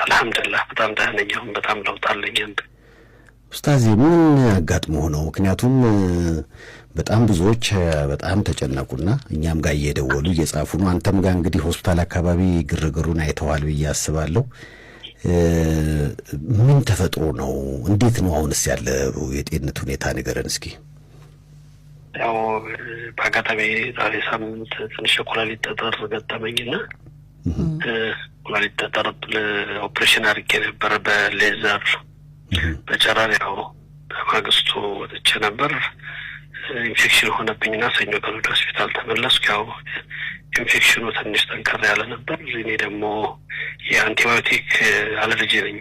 አልহামዱሊላህ በጣም ደህና ነኝ። በጣም ለውጥ አለኝ። ኡስታዝ ምን አጋጥሞ ነው? ምክንያቱም በጣም ብዙዎች በጣም ተጨነቁና እኛም ጋር እየደወሉ እየጻፉ ነው። አንተም ጋር እንግዲህ ሆስፒታል አካባቢ ግርግሩን አይተዋል ብዬ አስባለሁ። ምን ተፈጥሮ ነው? እንዴት ነው አሁንስ ያለው የጤንነት ሁኔታ ንገረን እስኪ። ያው በአጋጣሚ ዛሬ ሳምንት ትንሽ የኩላሊት ጠጠር ገጠመኝና ኩላሊት ጠጠር ኦፕሬሽን አድርጌ ነበር በሌዘር በጨረር። ያው በማግስቱ ወጥቼ ነበር። ኢንፌክሽን ሆነብኝና ሰኞ ቀን ወደ ሆስፒታል ተመለስኩ። ያው ኢንፌክሽኑ ትንሽ ጠንከር ያለ ነበር። እኔ ደግሞ የአንቲባዮቲክ አለርጂ ነኝ።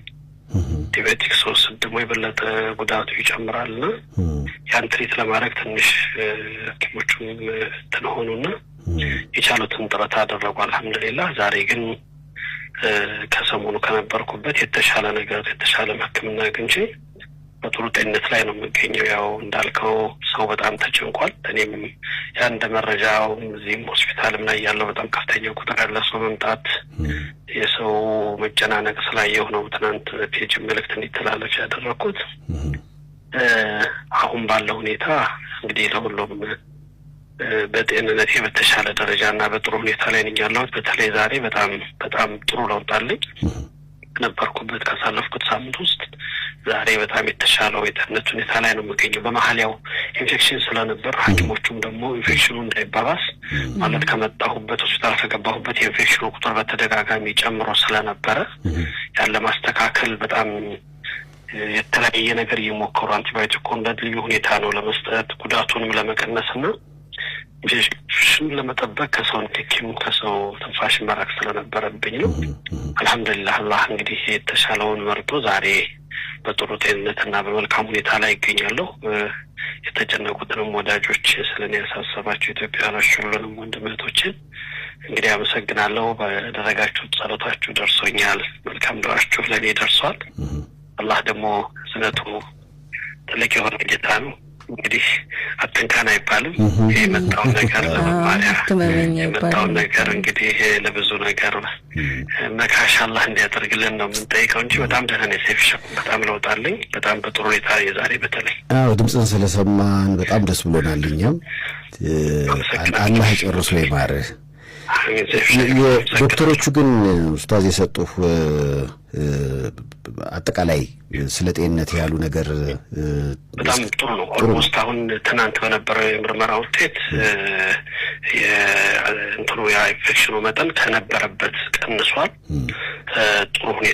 አንቲባዮቲክ ስወስድ ደግሞ የበለጠ ጉዳቱ ይጨምራልና ያን ትሪት ለማድረግ ትንሽ ሐኪሞቹም ተነሆኑና የቻሉትን ጥረት አደረጉ። አልহামዱሊላህ ዛሬ ግን ከሰሞኑ ከነበርኩበት የተሻለ ሕክምና አግኝቼ በጥሩ ጤንነት ላይ ነው የምገኘው። ያው እንዳልከው ሰው በጣም ተጨንቋል። እኔም ያን መረጃው እዚህም ሆስፒታልም ላይ ያለው በጣም ከፍተኛ ቁጥር ያለ ሰው መምጣት የሰው መጨናነቅ ስላየው ነው ትናንት ፔጅ መልእክት እንዲተላለፍ ያደረኩት። አሁን ባለው ሁኔታ እንግዲህ ለሁሉም በጤንነቴ በተሻለ ደረጃና በጥሩ ሁኔታ ላይ ነኝ ያለሁት። በተለይ ዛሬ በጣም ጥሩ ለውጥ አለኝ። ነበርኩበት ካሳለፍኩት ሳምንት ውስጥ ዛሬ በጣም የተሻለው የጤንነት ሁኔታ ላይ ነው የምገኘው። በመሀል ያው ኢንፌክሽን ስለነበር ሐኪሞቹም ደግሞ ኢንፌክሽኑ እንዳይባባስ ማለት ከመጣሁበት ሆስፒታል ከገባሁበት የኢንፌክሽኑ ቁጥር በተደጋጋሚ ጨምሮ ስለነበረ ያለ ማስተካከል በጣም የተለያየ ነገር እየሞከሩ አንቲባዮቲኩን በልዩ ሁኔታ ነው ለመስጠት ጉዳቱንም ለመቀነስና ኢንፌክሽን ለመጠበቅ ከሰው ንክኪም ከሰው ትንፋሽ መራቅ ስለነበረብኝ ነው። አልহামዱሊላህ አላህ እንግዲህ የተሻለውን መርጦ ዛሬ በጥሩ ጤንነትና በመልካም ሁኔታ ላይ ይገኛለሁ። የተጨነቁትንም ወዳጆች ስለኔ ያሳሰባችሁ ኢትዮጵያውያኖች ሁሉንም ወንድሞቼን እንግዲህ አመሰግናለሁ። በደረጋችሁ ጸሎታችሁ ደርሶኛል። መልካም ዱዓችሁ ለኔ ደርሷል። አላህ ደግሞ ዝነቱ ትልቅ የሆነ ጌታ ነው። እንግዲህ አትንካን አይባልም። የመጣው ነገር ለመማሪያ የመጣው ነገር እንግዲህ ለብዙ ነገር መካሽ አላህ እንዲያደርግልን ነው የምንጠይቀው እንጂ በጣም ደህና ነኝ። ሴፍ በጣም ለውጥ አለኝ። በጣም በጥሩ ሁኔታ የዛሬ በተለይ ድምፅን ስለሰማን በጣም ደስ ብሎናል። እኛም አላህ ጨርሶ ይማርህ። ዶክተሮቹ ግን ኡስታዝ የሰጡህ አጠቃላይ ስለ ጤንነት ያሉ ነገር በጣም ጥሩ ነው። ኦልሞስት አሁን ትናንት በነበረው የምርመራ ውጤት የኢንፌክሽኑ መጠን ከነበረበት ቀንሷል። ጥሩ ሁኔታ